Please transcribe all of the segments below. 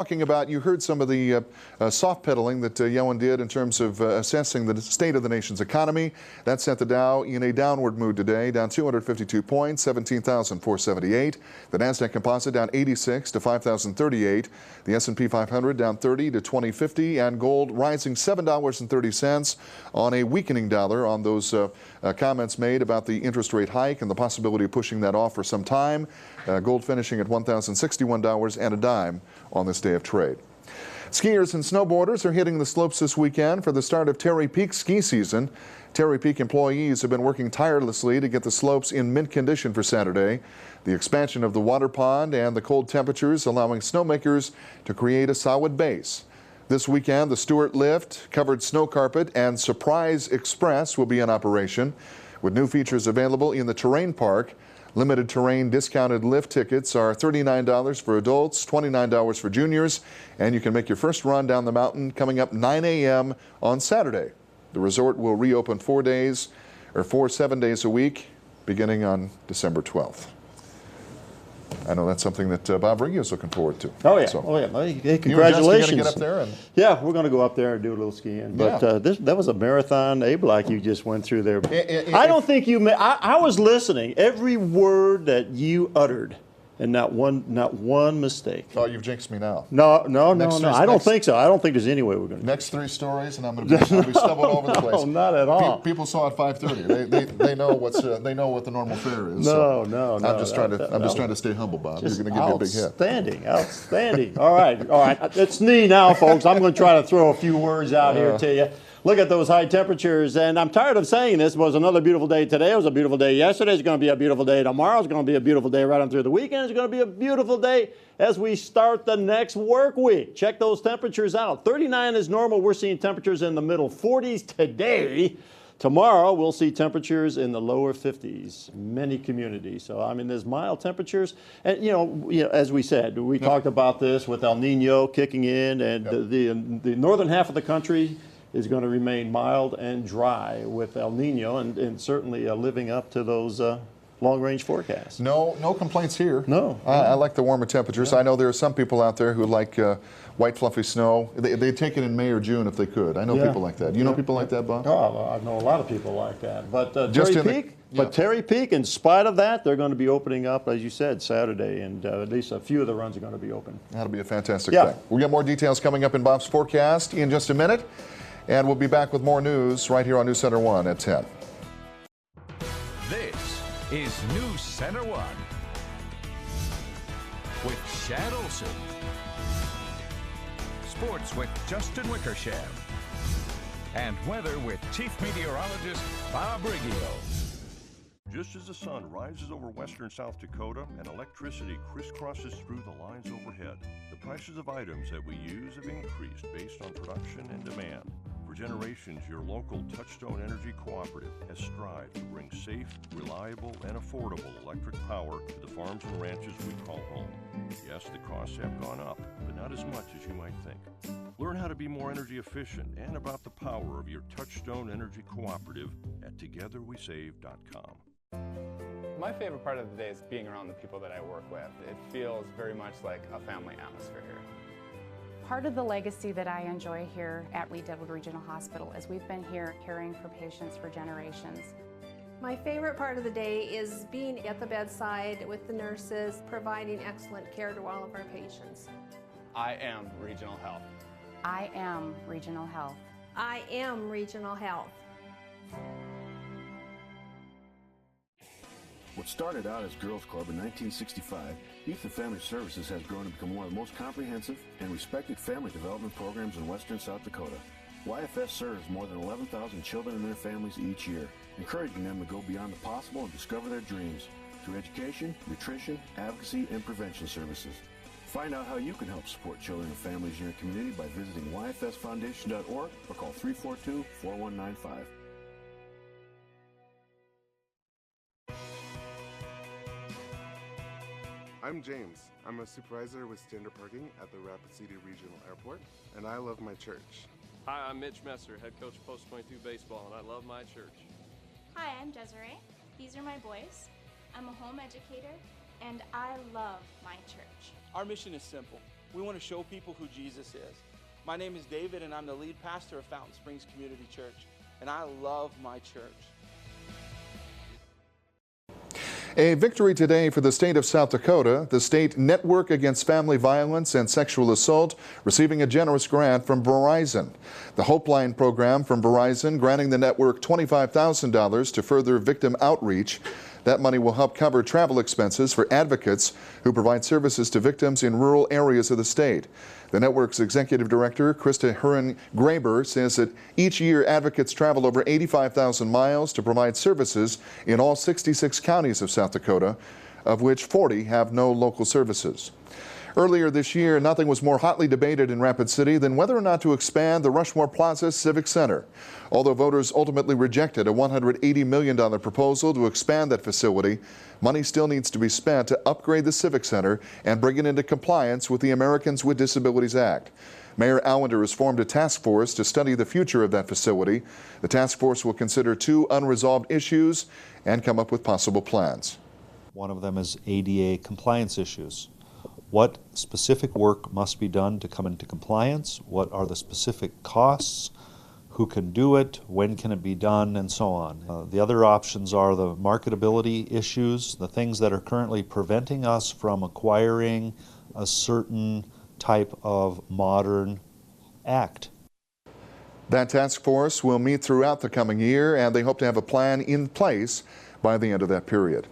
Talking about, you heard some of the soft pedaling that Yellen did in terms of assessing the state of the nation's economy. That sent the Dow in a downward mood today, down 252 points, 17,478. The NASDAQ Composite down 86 to 5,038. The S&P 500 down 30 to 2050, and gold rising $7.30 on a weakening dollar on those comments made about the interest rate hike and the possibility of pushing that off for some time. Gold finishing at $1,061 and a dime on this day of trade. Skiers and snowboarders are hitting the slopes this weekend for the start of Terry Peak ski season. Terry Peak employees have been working tirelessly to get the slopes in mint condition for Saturday. The expansion of the water pond and the cold temperatures allowing snowmakers to create a solid base. This weekend, the Stewart Lift, covered snow carpet, and Surprise Express will be in operation, with new features available in the terrain park. Limited terrain discounted lift tickets are $39 for adults, $29 for juniors, and you can make your first run down the mountain coming up 9 a.m. on Saturday. The resort will reopen 7 days a week, beginning on December 12th. I know that's something that Bob Riggio is looking forward to. Oh yeah, so, Hey, congratulations! You get up there and yeah, we're going to go up there and do a little skiing. But that was a marathon, Abe, like you just went through there. I don't think you. I was listening every word that you uttered, and not one mistake. Oh, you've jinxed me now. No. I don't think so. I don't think there's any way we're going to. Next 3 stories, and I'm going to be stumbled all over the place. No, not at all. People saw at 5:30. They know they know what the normal fare is. No. I'm just trying to stay humble, Bob. You're going to give me a big hit. Outstanding. All right. It's me now, folks. I'm going to try to throw a few words out here to you. Look at those high temperatures, and I'm tired of saying this. It was another beautiful day today. It was a beautiful day yesterday. It's going to be a beautiful day tomorrow. It's going to be a beautiful day right on through the weekend. It's going to be a beautiful day as we start the next work week. Check those temperatures out. 39 is normal. We're seeing temperatures in the middle 40s today. Tomorrow, we'll see temperatures in the lower 50s, many communities. So, I mean, there's mild temperatures. And, you know as we said, we talked about this with El Nino kicking in, and the northern half of the country is going to remain mild and dry with El Nino, and certainly living up to those long-range forecasts. No complaints here. No. I like the warmer temperatures. I know there are some people out there who like white fluffy snow. They'd take it in May or June if they could. I know people like that. You know people like that, Bob? Oh, I know a lot of people like that. But Terry Peak, in spite of that, they're going to be opening up, as you said, Saturday, and at least a few of the runs are going to be open. That'll be a fantastic thing. We'll get more details coming up in Bob's forecast in just a minute. And we'll be back with more news right here on NewsCenter1 at 10. This is NewsCenter1 with Shad Olson. Sports with Justin Wickersham. And weather with Chief Meteorologist Bob Riggio. Just as the sun rises over western South Dakota and electricity crisscrosses through the lines overhead, the prices of items that we use have increased based on production and demand. For generations, your local Touchstone Energy Cooperative has strived to bring safe, reliable, and affordable electric power to the farms and ranches we call home. Yes, the costs have gone up, but not as much as you might think. Learn how to be more energy efficient and about the power of your Touchstone Energy Cooperative at togetherwesave.com. My favorite part of the day is being around the people that I work with. It feels very much like a family atmosphere here. Part of the legacy that I enjoy here at Reedwood Regional Hospital is we've been here caring for patients for generations. My favorite part of the day is being at the bedside with the nurses, providing excellent care to all of our patients. I am Regional Health. I am Regional Health. I am Regional Health. What started out as Girls Club in 1965, Youth and Family Services has grown to become one of the most comprehensive and respected family development programs in western South Dakota. YFS serves more than 11,000 children and their families each year, encouraging them to go beyond the possible and discover their dreams through education, nutrition, advocacy, and prevention services. Find out how you can help support children and families in your community by visiting yfsfoundation.org or call 342-4195. I'm James. I'm a supervisor with standard parking at the Rapid City Regional Airport, and I love my church. Hi, I'm Mitch Messer, head coach of Post 22 Baseball, and I love my church. Hi, I'm Desiree. These are my boys. I'm a home educator, and I love my church. Our mission is simple. We want to show people who Jesus is. My name is David, and I'm the lead pastor of Fountain Springs Community Church, and I love my church. A victory today for the state of South Dakota, the state network against family violence and sexual assault receiving a generous grant from Verizon. The Hope Line program from Verizon granting the network $25,000 to further victim outreach. That money will help cover travel expenses for advocates who provide services to victims in rural areas of the state. The network's executive director, Krista Huron-Graber, says that each year advocates travel over 85,000 miles to provide services in all 66 counties of South Dakota, of which 40 have no local services. Earlier this year, nothing was more hotly debated in Rapid City than whether or not to expand the Rushmore Plaza Civic Center. Although voters ultimately rejected a $180 million proposal to expand that facility, money still needs to be spent to upgrade the Civic Center and bring it into compliance with the Americans with Disabilities Act. Mayor Allender has formed a task force to study the future of that facility. The task force will consider 2 unresolved issues and come up with possible plans. One of them is ADA compliance issues. What specific work must be done to come into compliance? What are the specific costs? Who can do it? When can it be done? And so on. The other options are the marketability issues, the things that are currently preventing us from acquiring a certain type of modern act. That task force will meet throughout the coming year, and they hope to have a plan in place by the end of that period.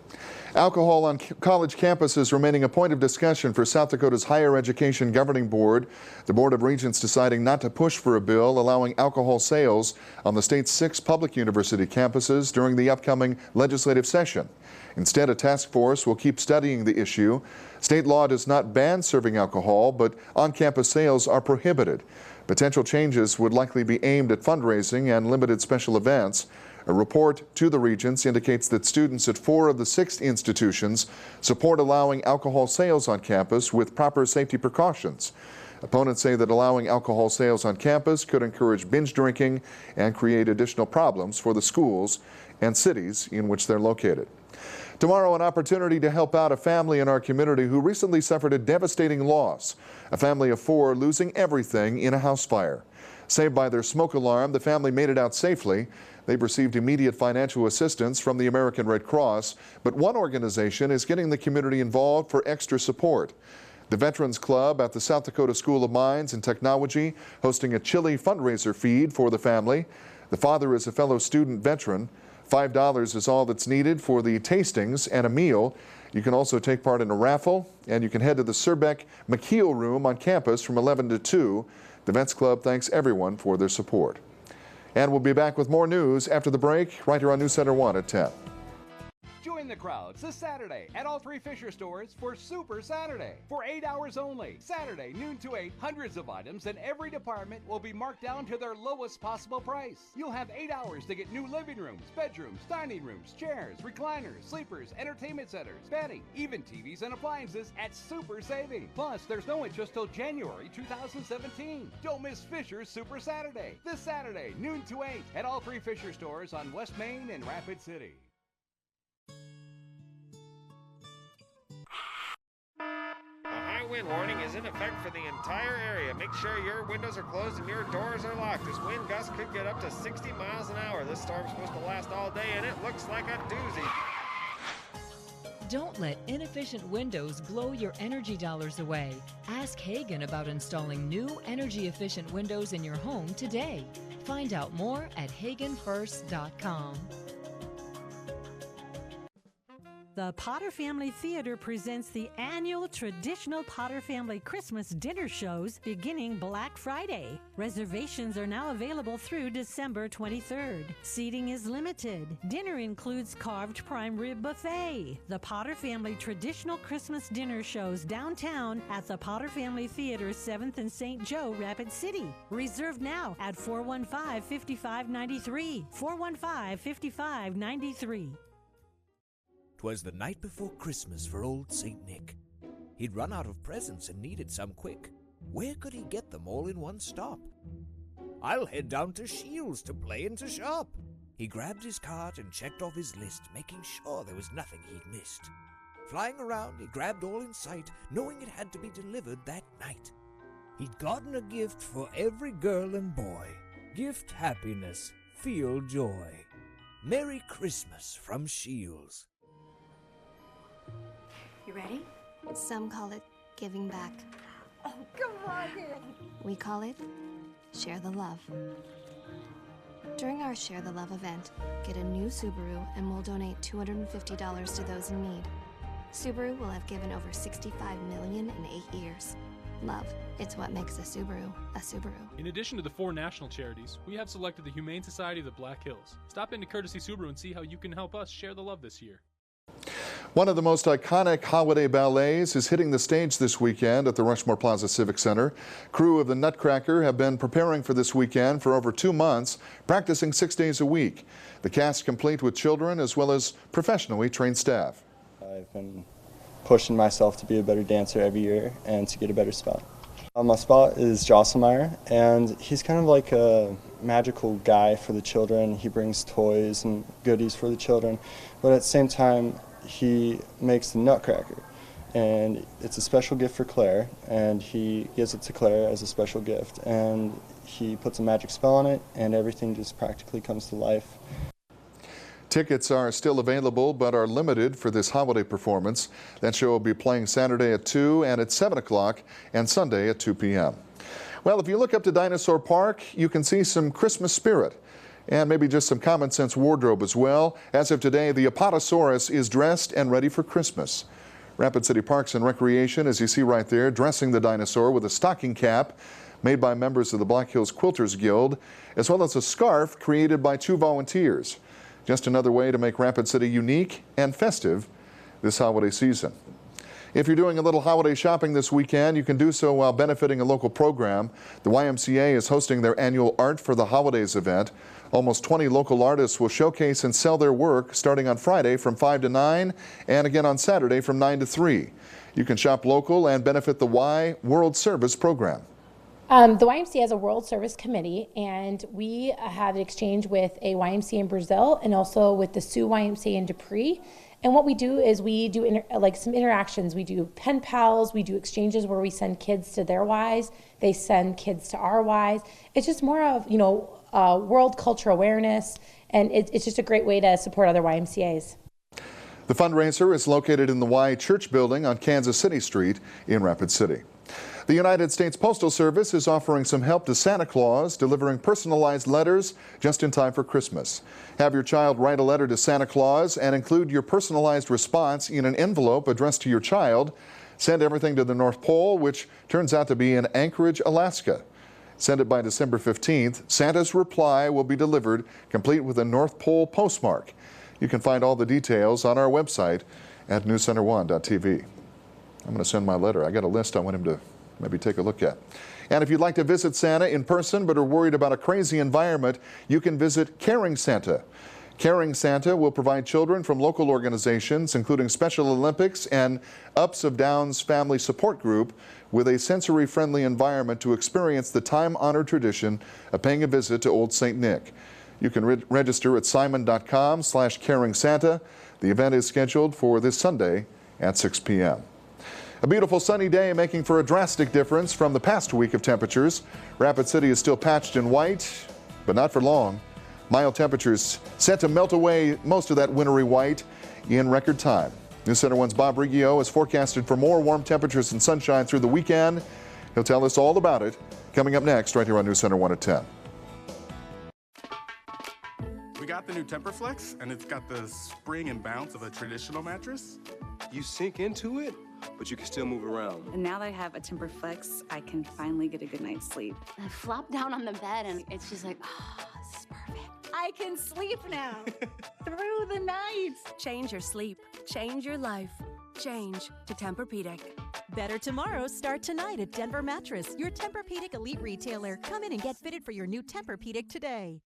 Alcohol on college campuses remaining a point of discussion for South Dakota's Higher Education Governing Board. The Board of Regents deciding not to push for a bill allowing alcohol sales on the state's 6 public university campuses during the upcoming legislative session. Instead, a task force will keep studying the issue. State law does not ban serving alcohol, but on-campus sales are prohibited. Potential changes would likely be aimed at fundraising and limited special events. A report to the Regents indicates that students at 4 of the 6 institutions support allowing alcohol sales on campus with proper safety precautions. Opponents say that allowing alcohol sales on campus could encourage binge drinking and create additional problems for the schools and cities in which they're located. Tomorrow, an opportunity to help out a family in our community who recently suffered a devastating loss. A family of 4 losing everything in a house fire. Saved by their smoke alarm, the family made it out safely. They've received immediate financial assistance from the American Red Cross, but one organization is getting the community involved for extra support. The Veterans Club at the South Dakota School of Mines and Technology hosting a chili fundraiser feed for the family. The father is a fellow student veteran. $5 is all that's needed for the tastings and a meal. You can also take part in a raffle, and you can head to the Surbeck McKeel room on campus from 11 to 2. The Vets Club thanks everyone for their support. And we'll be back with more news after the break, right here on NewsCenter1 at 10. Join the crowds this Saturday at all 3 Fisher stores for Super Saturday. For 8 hours only. Saturday, noon to 8, hundreds of items in every department will be marked down to their lowest possible price. You'll have 8 hours to get new living rooms, bedrooms, dining rooms, chairs, recliners, sleepers, entertainment centers, bedding, even TVs and appliances at super saving. Plus, there's no interest till January 2017. Don't miss Fisher's Super Saturday. This Saturday, noon to 8 at all 3 Fisher stores on West Main and Rapid City. A high wind warning is in effect for the entire area. Make sure your windows are closed and your doors are locked. This wind gust could get up to 60 miles an hour. This storm's supposed to last all day, and it looks like a doozy. Don't let inefficient windows blow your energy dollars away. Ask Hagen about installing new energy-efficient windows in your home today. Find out more at hagenfirst.com. The Potter Family Theater presents the annual traditional Potter Family Christmas dinner shows beginning Black Friday. Reservations are now available through December 23rd. Seating is limited. Dinner includes carved prime rib buffet. The Potter Family traditional Christmas dinner shows downtown at the Potter Family Theater, 7th and St. Joe, Rapid City. Reserve now at 415-5593. 415-5593. 'Twas the night before Christmas for old St. Nick. He'd run out of presents and needed some quick. Where could he get them all in one stop? I'll head down to Shields to play and to shop. He grabbed his cart and checked off his list, making sure there was nothing he'd missed. Flying around, he grabbed all in sight, knowing it had to be delivered that night. night. He'd gotten a gift for every girl and boy. Gift happiness, feel joy. Merry Christmas from Shields. You ready? Some call it giving back. Oh, come on, kid. We call it Share the Love. During our Share the Love event, get a new Subaru and we'll donate $250 to those in need. Subaru will have given over $65 million in 8 years. Love, it's what makes a Subaru a Subaru. In addition to the 4 national charities, we have selected the Humane Society of the Black Hills. Stop into Courtesy Subaru and see how you can help us share the love this year. One of the most iconic holiday ballets is hitting the stage this weekend at the Rushmore Plaza Civic Center. Crew of the Nutcracker have been preparing for this weekend for over 2 months, practicing 6 days a week. The cast complete with children as well as professionally trained staff. I've been pushing myself to be a better dancer every year and to get a better spot. My spot is Josselmeyer, and he's kind of like a magical guy for the children. He brings toys and goodies for the children, but at the same time, he makes the Nutcracker, and it's a special gift for Claire, and he gives it to Claire as a special gift, and he puts a magic spell on it, and everything just practically comes to life. Tickets are still available but are limited for this holiday performance. That show will be playing Saturday at 2 and at 7 o'clock and Sunday at 2 p.m. Well, if you look up to Dinosaur Park, you can see some Christmas spirit and maybe just some common sense wardrobe as well. As of today, the Apatosaurus is dressed and ready for Christmas. Rapid City Parks and Recreation, as you see right there, dressing the dinosaur with a stocking cap made by members of the Black Hills Quilters Guild, as well as a scarf created by 2 volunteers. Just another way to make Rapid City unique and festive this holiday season. If you're doing a little holiday shopping this weekend, you can do so while benefiting a local program. The YMCA is hosting their annual Art for the Holidays event. Almost 20 local artists will showcase and sell their work starting on Friday from 5 to 9 and again on Saturday from 9 to 3. You can shop local and benefit the Y World Service program. The YMCA has a World Service Committee, and we have an exchange with a YMCA in Brazil and also with the Sioux YMCA in Dupree. And what we do is we do some interactions. We do pen pals, we do exchanges where we send kids to their Ys, they send kids to our Ys. It's just more of, world culture awareness, and it's just a great way to support other YMCAs. The fundraiser is located in the Y Church building on Kansas City Street in Rapid City. The United States Postal Service is offering some help to Santa Claus, delivering personalized letters just in time for Christmas. Have your child write a letter to Santa Claus and include your personalized response in an envelope addressed to your child. Send everything to the North Pole, which turns out to be in Anchorage, Alaska. Send it by December 15th. Santa's reply will be delivered complete with a North Pole postmark. You can find all the details on our website at newscenter1.tv. I'm going to send my letter. I got a list I want him to maybe take a look at. And if you'd like to visit Santa in person but are worried about a crazy environment, you can visit Caring Santa. Caring Santa will provide children from local organizations, including Special Olympics and Ups of Downs Family Support Group, with a sensory-friendly environment to experience the time-honored tradition of paying a visit to Old St. Nick. You can register at simon.com/caringsanta. The event is scheduled for this Sunday at 6 p.m. A beautiful sunny day making for a drastic difference from the past week of temperatures. Rapid City is still patched in white, but not for long. Mild temperatures set to melt away most of that wintry white in record time. NewsCenter1's Bob Riggio is forecasted for more warm temperatures and sunshine through the weekend. He'll tell us all about it coming up next right here on NewsCenter1 at 10. We got the new Temperflex, and it's got the spring and bounce of a traditional mattress. You sink into it, but you can still move around. And now that I have a Temperflex, I can finally get a good night's sleep. I flop down on the bed and it's just like, this is perfect. I can sleep now through the night. Change your sleep. Change your life. Change to Tempur-Pedic. Better tomorrows start tonight at Denver Mattress, your Tempur-Pedic elite retailer. Come in and get fitted for your new Tempur-Pedic today.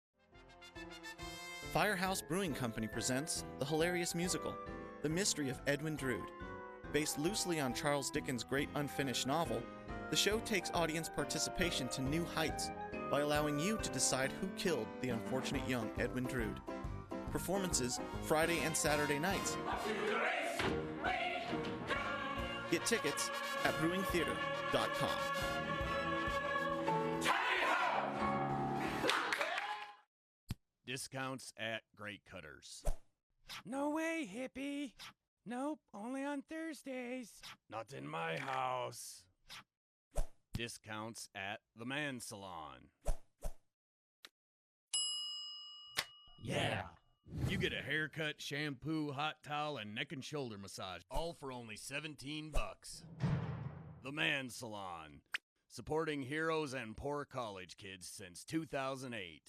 Firehouse Brewing Company presents The Hilarious Musical, The Mystery of Edwin Drood. Based loosely on Charles Dickens' great unfinished novel, the show takes audience participation to new heights by allowing you to decide who killed the unfortunate young Edwin Drood. Performances Friday and Saturday nights. Get tickets at brewingtheater.com. Discounts at Great Cutters. No way, hippie. Nope, only on Thursdays. Not in my house. Discounts at the Man Salon. Yeah. You get a haircut, shampoo, hot towel, and neck and shoulder massage, all for only $17. The Man Salon. Supporting heroes and poor college kids since 2008.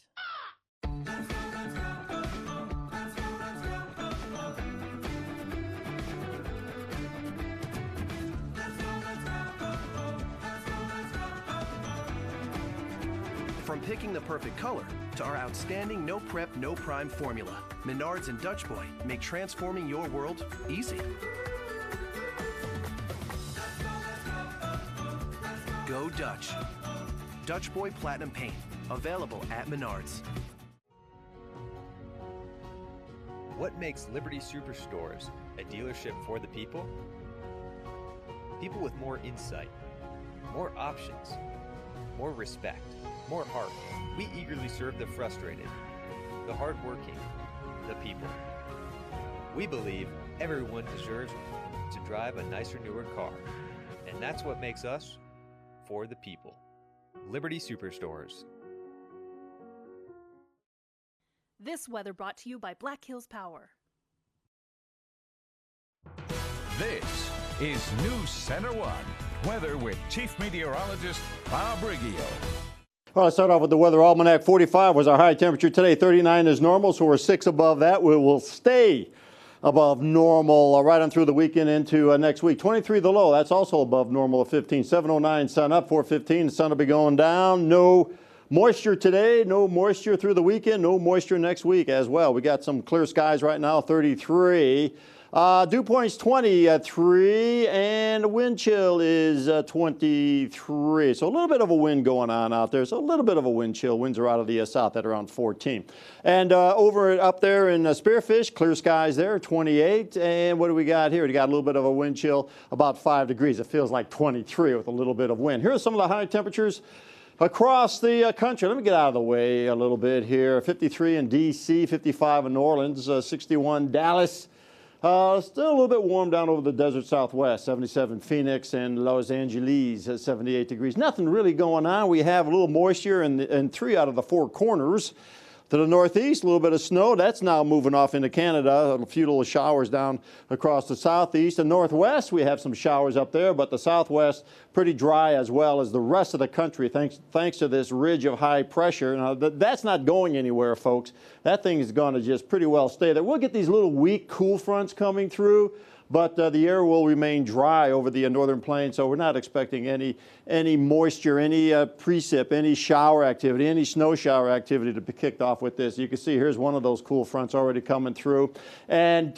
From picking the perfect color to our outstanding no prep, no prime formula, Menards and Dutch Boy make transforming your world easy. Go Dutch. Dutch Boy Platinum Paint, available at Menards. What makes Liberty Superstores a dealership for the people? People with more insight, more options, more respect, more heart. We eagerly serve the frustrated, the hardworking, the people. We believe everyone deserves to drive a nicer, newer car, and that's what makes us for the people. Liberty Superstores. This weather brought to you by Black Hills Power. This is NewsCenter1 weather with Chief Meteorologist Bob Riggio. All right, let's start off with the weather almanac. 45 was our high temperature today. 39 is normal, so we're 6 above that. We will stay above normal right on through the weekend into next week. 23 the low. That's also above normal at 15. 709 sun up. 415 the sun will be going down. No moisture today. No moisture through the weekend. No moisture next week as well. We got some clear skies right now. 33. Dew point's 23, and wind chill is 23. So a little bit of a wind going on out there. So a little bit of a wind chill. Winds are out of the south at around 14. And up there in Spearfish, clear skies there, 28. And what do we got here? We got a little bit of a wind chill, about 5 degrees. It feels like 23 with a little bit of wind. Here are some of the high temperatures across the country. Let me get out of the way a little bit here. 53 in D.C., 55 in New Orleans, 61 Dallas. Still a little bit warm down over the desert southwest, 77 Phoenix and Los Angeles at 78 degrees. Nothing really going on. We have a little moisture in 3 out of the 4 corners. To the northeast, a little bit of snow. That's now moving off into Canada. A few little showers down across the southeast and northwest. We have some showers up there, but the southwest pretty dry as well as the rest of the country thanks to this ridge of high pressure. Now, that's not going anywhere, folks. That thing is going to just pretty well stay there. We'll get these little weak cool fronts coming through, but the air will remain dry over the northern plains, so we're not expecting any moisture, any precip, any shower activity, any snow shower activity to be kicked off with this. You can see here's one of those cool fronts already coming through, and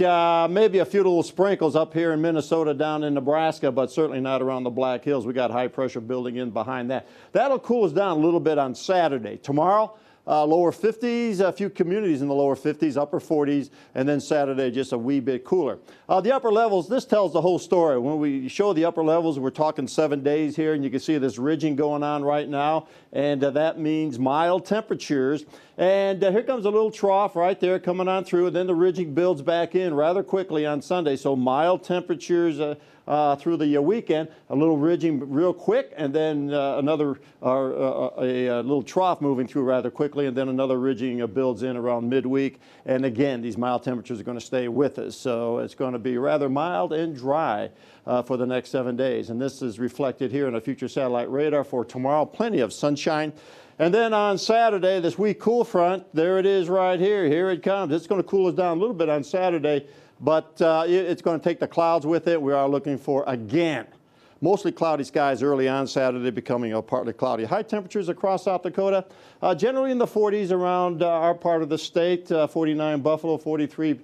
maybe a few little sprinkles up here in Minnesota, down in Nebraska, but certainly not around the Black Hills. We got high pressure building in behind that. That'll cool us down a little bit on Saturday. Tomorrow, lower 50s, a few communities in the lower 50s, upper 40s, and then Saturday just a wee bit cooler. The upper levels, this tells the whole story. When we show the upper levels, we're talking 7 days here, and you can see this ridging going on right now, and that means mild temperatures. And here comes a little trough right there coming on through, and then the ridging builds back in rather quickly on Sunday, so mild temperatures through the weekend, a little ridging real quick, and then a little trough moving through rather quickly, and then another ridging builds in around midweek. And again, these mild temperatures are going to stay with us, so it's going to be rather mild and dry for the next 7 days. And this is reflected here in a future satellite radar for tomorrow. Plenty of sunshine. And then on Saturday, this weak cool front, there it is right here. Here it comes. It's going to cool us down a little bit on Saturday, but it's going to take the clouds with it. We are looking for, again, mostly cloudy skies early on Saturday, becoming partly cloudy. High temperatures across South Dakota, generally in the 40s around our part of the state, 49 Buffalo, 43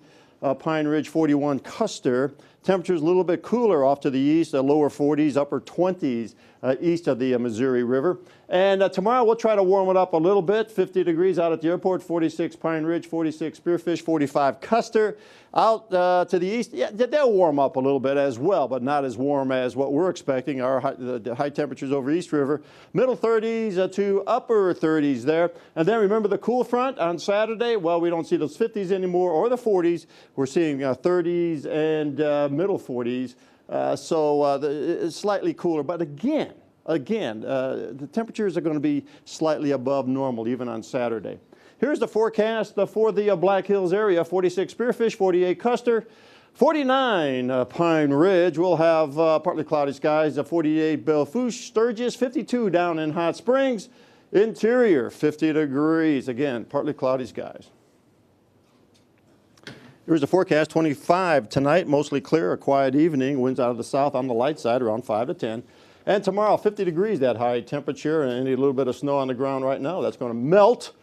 Pine Ridge, 41 Custer. Temperatures a little bit cooler off to the east, lower 40s, upper 20s east of the Missouri River. And tomorrow we'll try to warm it up a little bit. 50 degrees out at the airport, 46 Pine Ridge, 46 Spearfish, 45 Custer. Out to the east, yeah, they'll warm up a little bit as well, but not as warm as what we're expecting. The high temperatures over East River, middle 30s to upper 30s there. And then remember the cool front on Saturday? Well, we don't see those 50s anymore or the 40s. We're seeing 30s and middle 40s. So it's slightly cooler. But again, the temperatures are going to be slightly above normal even on Saturday. Here's the forecast for the Black Hills area. 46 Spearfish, 48 Custer, 49 Pine Ridge. We'll have partly cloudy skies. 48 Belle-Fourche, Sturgis, 52 down in Hot Springs. Interior, 50 degrees. Again, partly cloudy skies. Here's the forecast. 25 tonight, mostly clear, a quiet evening. Winds out of the south on the light side, around 5 to 10. And tomorrow, 50 degrees, that high temperature, and a little bit of snow on the ground right now. That's going to melt.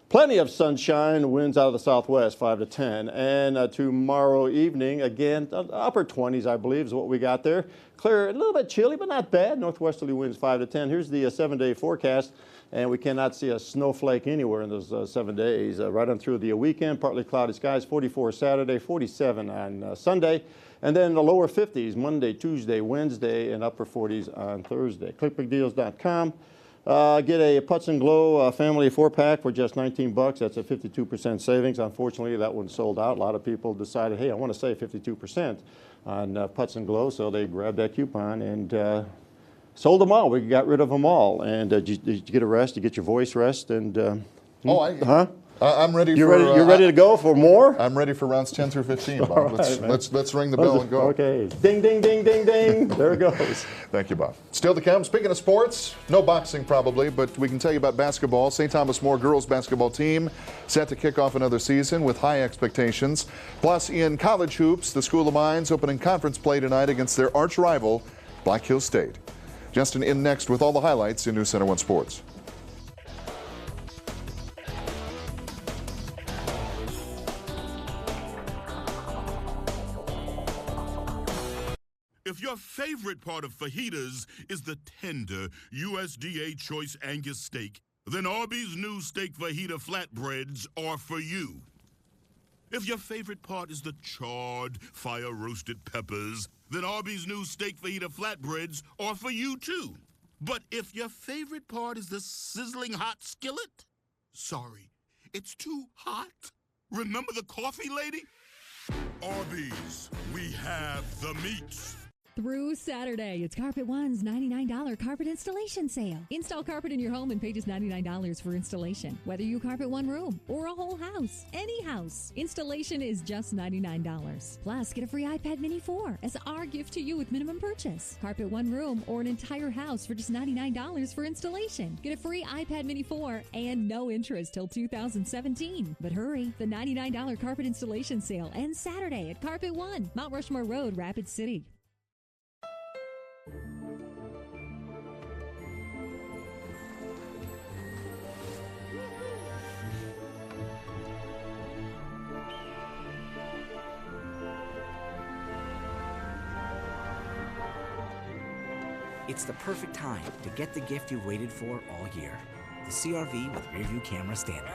Plenty of sunshine, winds out of the southwest, 5 to 10. And tomorrow evening, again, upper 20s, I believe, is what we got there. Clear, a little bit chilly, but not bad. Northwesterly winds 5 to 10. Here's the 7-day forecast, and we cannot see a snowflake anywhere in those 7 days. Right on through the weekend, partly cloudy skies, 44 Saturday, 47 on Sunday. And then the lower 50s, Monday, Tuesday, Wednesday, and upper 40s on Thursday. ClickBigDeals.com. Get a Putz and Glow family 4-pack for just $19. That's a 52% savings. Unfortunately, that one sold out. A lot of people decided, hey, I want to save 52% on Putz and Glow, so they grabbed that coupon and sold them all. We got rid of them all. And did you get a rest? Did you get your voice rest? And I'm ready. You're ready to go for more? I'm ready for rounds 10 through 15, Bob. Let's ring the bell and go. Okay. Ding, ding, ding, ding, ding. There it goes. Thank you, Bob. Still to come. Speaking of sports, no boxing probably, but we can tell you about basketball. St. Thomas More girls basketball team set to kick off another season with high expectations. Plus, in college hoops, the School of Mines opening conference play tonight against their arch rival, Black Hills State. Justin in next with all the highlights in NewsCenter1 Sports. If your favorite part of fajitas is the tender USDA Choice Angus steak, then Arby's new steak fajita flatbreads are for you. If your favorite part is the charred, fire-roasted peppers, then Arby's new steak fajita flatbreads are for you too. But if your favorite part is the sizzling hot skillet, sorry, it's too hot. Remember the coffee lady? Arby's, we have the meats. Through Saturday, it's Carpet One's $99 carpet installation sale. Install carpet in your home and pay just $99 for installation. Whether you carpet one room or a whole house, any house, installation is just $99. Plus, get a free iPad Mini 4 as our gift to you with minimum purchase. Carpet one room or an entire house for just $99 for installation. Get a free iPad Mini 4 and no interest till 2017. But hurry, the $99 carpet installation sale ends Saturday at Carpet One, Mount Rushmore Road, Rapid City. It's the perfect time to get the gift you've waited for all year. The CR-V with rear-view camera standard.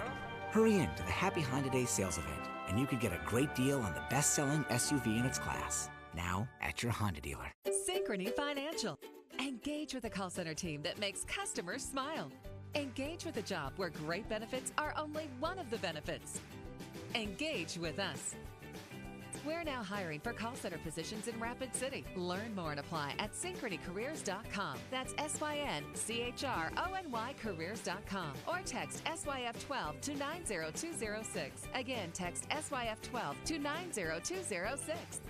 Hurry in to the Happy Honda Day sales event, and you could get a great deal on the best-selling SUV in its class. Now at your Honda dealer. Synchrony Financial. Engage with a call center team that makes customers smile. Engage with a job where great benefits are only one of the benefits. Engage with us. We're now hiring for call center positions in Rapid City. Learn more and apply at synchronycareers.com. That's SYNCHRONY careers.com. Or text SYF12 to 90206. Again, text SYF12 to 90206.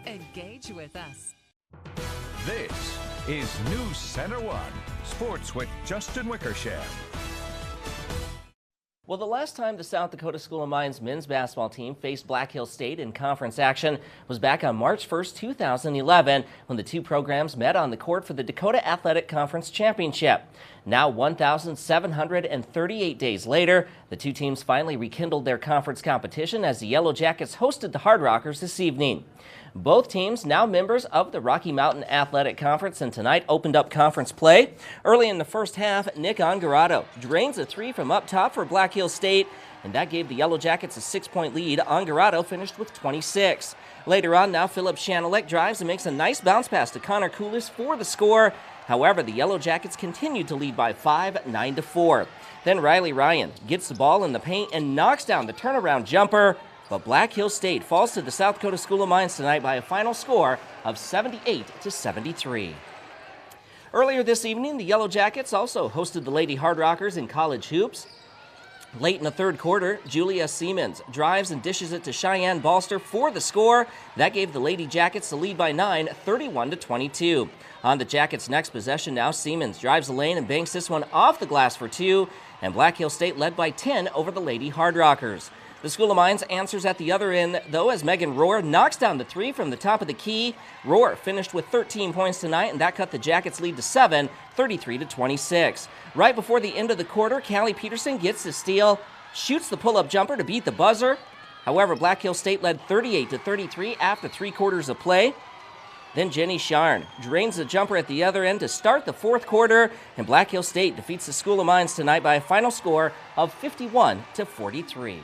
Engage with us. This is NewsCenter1 Sports with Justin Wickersham. Well, the last time the South Dakota School of Mines men's basketball team faced Black Hills State in conference action was back on March 1st, 2011, when the two programs met on the court for the Dakota Athletic Conference Championship. Now 1,738 days later, the two teams finally rekindled their conference competition as the Yellow Jackets hosted the Hard Rockers this evening. Both teams now members of the Rocky Mountain Athletic Conference, and tonight opened up conference play. Early in the first half, Nick Ongarato drains a three from up top for Black Hills State, and that gave the Yellow Jackets a 6-point lead. Ongarato finished with 26. Later on, now Philip Shanalek drives and makes a nice bounce pass to Connor Coolis for the score. However, the Yellow Jackets continued to lead by 5, 9-4. Then Riley Ryan gets the ball in the paint and knocks down the turnaround jumper. But Black Hills State falls to the South Dakota School of Mines tonight by a final score of 78-73. Earlier this evening, the Yellow Jackets also hosted the Lady Hard Rockers in college hoops. Late in the third quarter, Julia Siemens drives and dishes it to Cheyenne Balster for the score. That gave the Lady Jackets the lead by 9, 31-22. On the Jackets' next possession now, Siemens drives the lane and banks this one off the glass for 2, and Black Hills State led by 10 over the Lady Hard Rockers. The School of Mines answers at the other end, though, as Megan Rohr knocks down the 3 from the top of the key. Rohr finished with 13 points tonight, and that cut the Jackets' lead to 7, 33-26. Right before the end of the quarter, Callie Peterson gets the steal, shoots the pull-up jumper to beat the buzzer. However, Black Hills State led 38-33 after 3 quarters of play. Then Jenny Sharn drains the jumper at the other end to start the fourth quarter, and Black Hills State defeats the School of Mines tonight by a final score of 51-43.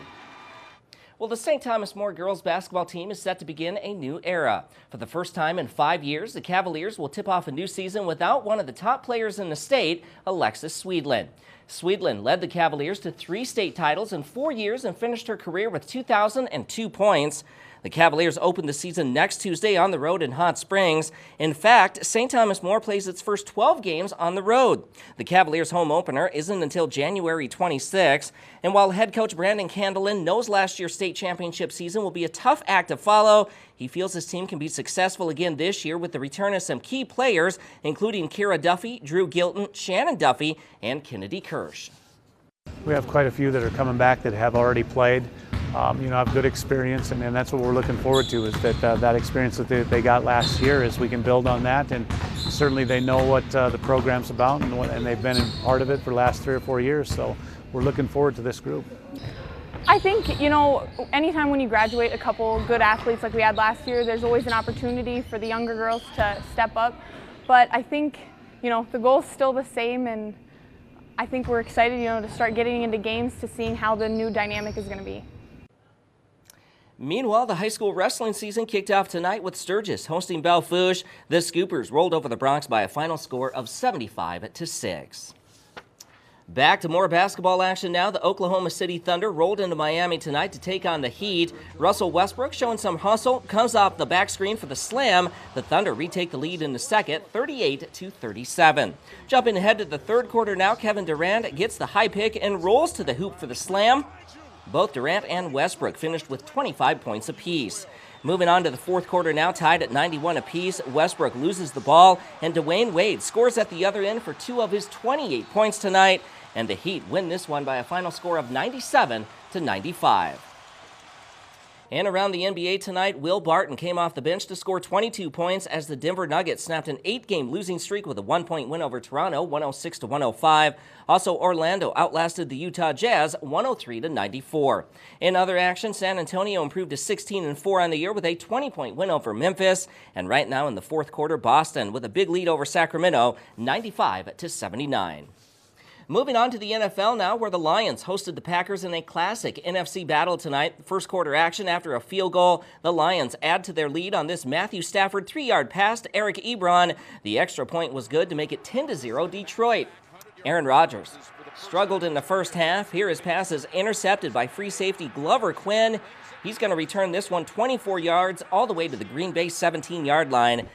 Well, the St. Thomas More girls basketball team is set to begin a new era. For the first time in 5 years, the Cavaliers will tip off a new season without one of the top players in the state, Alexis Swedlund. Swedlund led the Cavaliers to 3 state titles in 4 years and finished her career with 2,002 points. The Cavaliers open the season next Tuesday on the road in Hot Springs. In fact, St. Thomas More plays its first 12 games on the road. The Cavaliers' home opener isn't until January 26. And while head coach Brandon Candelin knows last year's state championship season will be a tough act to follow, he feels his team can be successful again this year with the return of some key players, including Kira Duffy, Drew Gilton, Shannon Duffy, and Kennedy Kirsch. We have quite a few that are coming back that have already played. Have good experience, and that's what we're looking forward to, is that experience that they got last year, is we can build on that, and certainly they know what the program's about, and they've been a part of it for the last 3 or 4 years, so we're looking forward to this group. I think, anytime when you graduate a couple good athletes like we had last year, there's always an opportunity for the younger girls to step up, but I think, the goal's still the same, and I think we're excited, to start getting into games, to seeing how the new dynamic is going to be. Meanwhile, the high school wrestling season kicked off tonight with Sturgis hosting Belle-Fourche. The Scoopers rolled over the Bronx by a final score of 75-6. Back to more basketball action now. The Oklahoma City Thunder rolled into Miami tonight to take on the Heat. Russell Westbrook showing some hustle, comes off the back screen for the slam. The Thunder retake the lead in the second, 38-37. Jumping ahead to the third quarter now, Kevin Durant gets the high pick and rolls to the hoop for the slam. Both Durant and Westbrook finished with 25 points apiece. Moving on to the fourth quarter now, tied at 91 apiece. Westbrook loses the ball, and Dwayne Wade scores at the other end for 2 of his 28 points tonight, and the Heat win this one by a final score of 97-95. And around the NBA tonight, Will Barton came off the bench to score 22 points as the Denver Nuggets snapped an 8-game losing streak with a 1-point win over Toronto, 106-105. Also, Orlando outlasted the Utah Jazz, 103-94. In other action, San Antonio improved to 16-4 on the year with a 20-point win over Memphis. And right now in the fourth quarter, Boston with a big lead over Sacramento, 95-79. Moving on to the NFL now, where the Lions hosted the Packers in a classic NFC battle tonight. First quarter action after a field goal. The Lions add to their lead on this Matthew Stafford 3-yard pass to Eric Ebron. The extra point was good to make it 10-0 Detroit. Aaron Rodgers struggled in the first half. Here his pass is intercepted by free safety Glover Quinn. He's going to return this one 24 yards all the way to the Green Bay 17-yard line.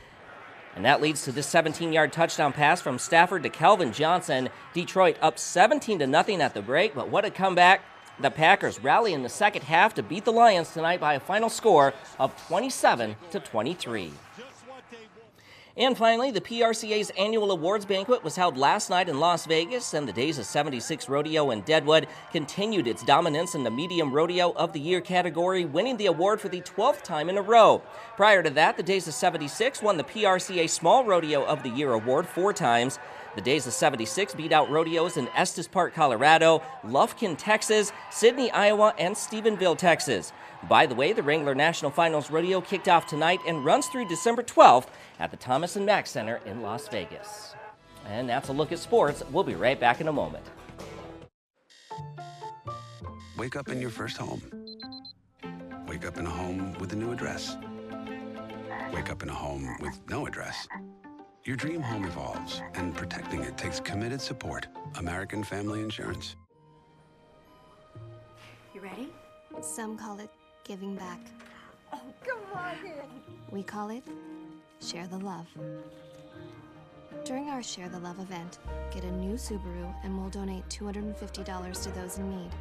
And that leads to this 17-yard touchdown pass from Stafford to Calvin Johnson. Detroit up 17-0 at the break, but what a comeback. The Packers rally in the second half to beat the Lions tonight by a final score of 27-23. And finally, the PRCA's annual awards banquet was held last night in Las Vegas, and the Days of 76 Rodeo in Deadwood continued its dominance in the Medium Rodeo of the Year category, winning the award for the 12th time in a row. Prior to that, the Days of 76 won the PRCA Small Rodeo of the Year award 4 times. The Days of 76 beat out rodeos in Estes Park, Colorado, Lufkin, Texas, Sidney, Iowa, and Stephenville, Texas. By the way, the Wrangler National Finals Rodeo kicked off tonight and runs through December 12th at the Thomas & Mack Center in Las Vegas. And that's a look at sports. We'll be right back in a moment. Wake up in your first home. Wake up in a home with a new address. Wake up in a home with no address. Your dream home evolves, and protecting it takes committed support. American Family Insurance. You ready? Some call it giving back. Oh, come on in. We call it Share the Love. During our Share the Love event, get a new Subaru and we'll donate $250 to those in need.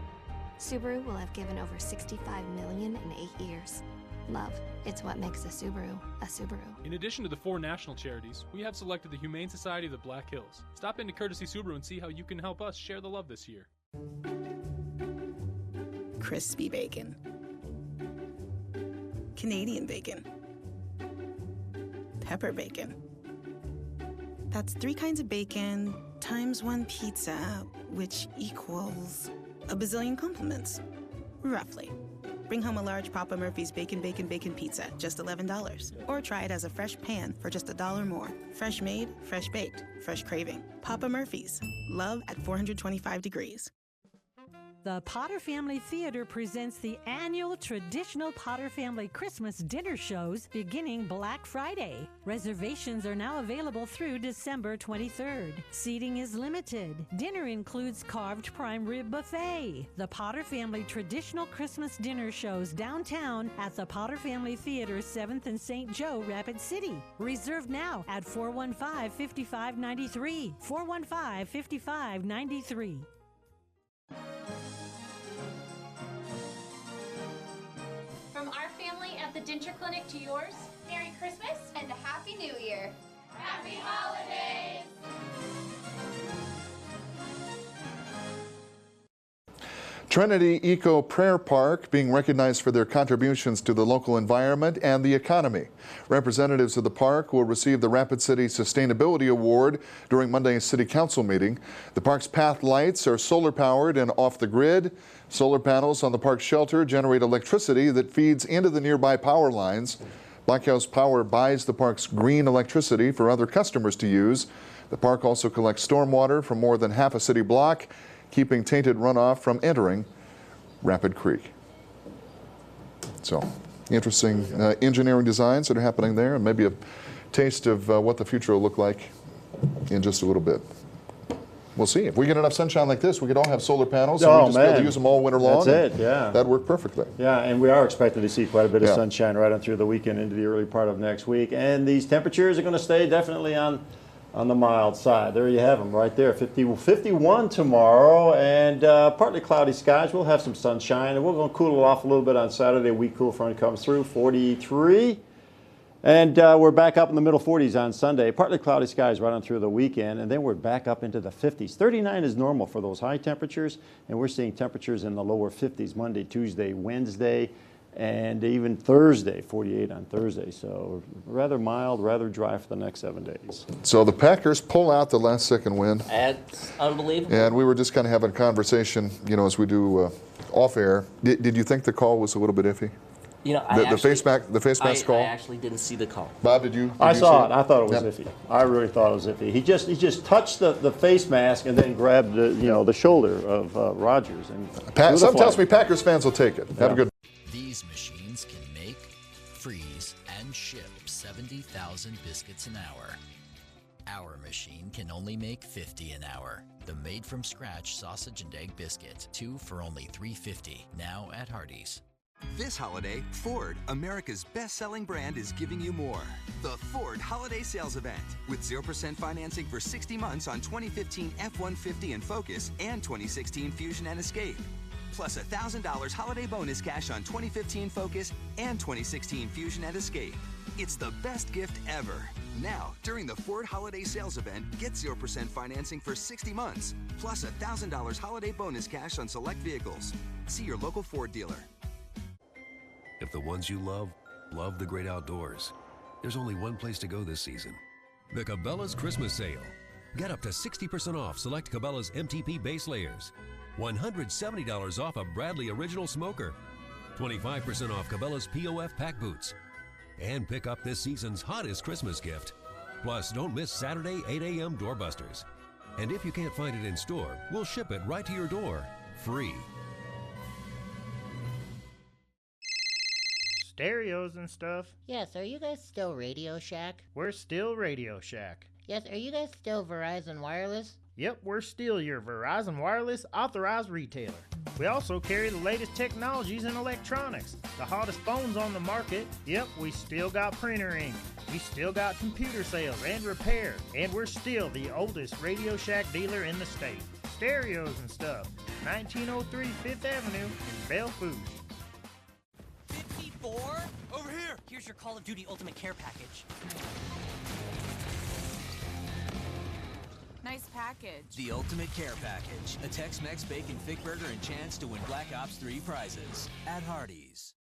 Subaru will have given over $65 million in 8 years. Love, it's what makes a Subaru a Subaru. In addition to the 4 national charities, we have selected the Humane Society of the Black Hills. Stop into Courtesy Subaru and see how you can help us share the love this year. Crispy bacon. Canadian bacon. Pepper bacon. That's 3 kinds of bacon times 1 pizza, which equals a bazillion compliments. Roughly. Bring home a large Papa Murphy's Bacon Pizza, just $11. Or try it as a fresh pan for just $1 more. Fresh made, fresh baked, fresh craving. Papa Murphy's. Love at 425 degrees. The Potter Family Theater presents the annual traditional Potter Family Christmas dinner shows beginning Black Friday. Reservations are now available through December 23rd. Seating is limited. Dinner includes carved prime rib buffet. The Potter Family traditional Christmas dinner shows downtown at the Potter Family Theater, 7th and St. Joe, Rapid City. Reserve now at 415-5593. 415-5593. From our family at the Denture Clinic to yours, Merry Christmas and a Happy New Year. Happy Holidays! Trinity Eco Prayer Park being recognized for their contributions to the local environment and the economy. Representatives of the park will receive the Rapid City Sustainability Award during Monday's City Council meeting. The park's path lights are solar powered and off the grid. Solar panels on the park shelter generate electricity that feeds into the nearby power lines. Black House Power buys the park's green electricity for other customers to use. The park also collects stormwater from more than half a city block, keeping tainted runoff from entering Rapid Creek. So, interesting engineering designs that are happening there, and maybe a taste of what the future will look like in just a little bit. We'll see. If we get enough sunshine like this, we could all have solar panels and we just be able to use them all winter long. That's it, yeah. That'd work perfectly. Yeah, and we are expected to see quite a bit of sunshine right on through the weekend into the early part of next week. And these temperatures are going to stay definitely on the mild side. There you have them right there. 51 tomorrow, and partly cloudy skies. We'll have some sunshine, and we're going to cool it off a little bit on Saturday. A weak cool front comes through, 43. And we're back up in the middle 40s on Sunday. Partly cloudy skies right on through the weekend, and then we're back up into the 50s. 39 is normal for those high temperatures, and we're seeing temperatures in the lower 50s Monday, Tuesday, Wednesday, and even Thursday, 48 on Thursday. So rather mild, rather dry for the next 7 days. So the Packers pull out the last second win. That's unbelievable. And we were just kind of having a conversation, you know, as we do off air. Did you think the call was a little bit iffy? You know, the face mask call? I actually didn't see the call. Bob, did you? I saw it. I thought it was iffy. I really thought it was iffy. He just touched the face mask and then grabbed the shoulder of Rodgers. And some tells me Packers fans will take it. Have a good. These machines can make, freeze, and ship 70,000 biscuits an hour. Our machine can only make 50 an hour. The made-from-scratch sausage and egg biscuit, 2 for only $3.50, now at Hardee's. This holiday, Ford, America's best-selling brand, is giving you more. The Ford Holiday Sales Event, with 0% financing for 60 months on 2015 F-150 and Focus and 2016 Fusion and Escape. Plus $1,000 holiday bonus cash on 2015 Focus and 2016 Fusion and Escape. It's the best gift ever. Now, during the Ford Holiday Sales Event, get 0% financing for 60 months, plus $1,000 holiday bonus cash on select vehicles. See your local Ford dealer. If the ones you love the great outdoors, there's only one place to go this season. The Cabela's Christmas Sale. Get up to 60% off select Cabela's MTP base layers, $170 off a Bradley Original Smoker, 25% off Cabela's POF pack boots, and pick up this season's hottest Christmas gift. Plus, don't miss Saturday 8 a.m. doorbusters. And if you can't find it in store, we'll ship it right to your door, free. Stereos and stuff. Yes, are you guys still Radio Shack? We're still Radio Shack. Yes, are you guys still Verizon Wireless? Yep, we're still your Verizon Wireless authorized retailer. We also carry the latest technologies in electronics, the hottest phones on the market. Yep, we still got printer ink. We still got computer sales and repair. And we're still the oldest Radio Shack dealer in the state. Stereos and stuff. 1903 5th Avenue in Belle Fourche. 54? Over here! Here's your Call of Duty Ultimate Care package. Nice package. The Ultimate Care Package. A Tex-Mex Bacon Thick Burger and chance to win Black Ops 3 prizes. At Hardee's.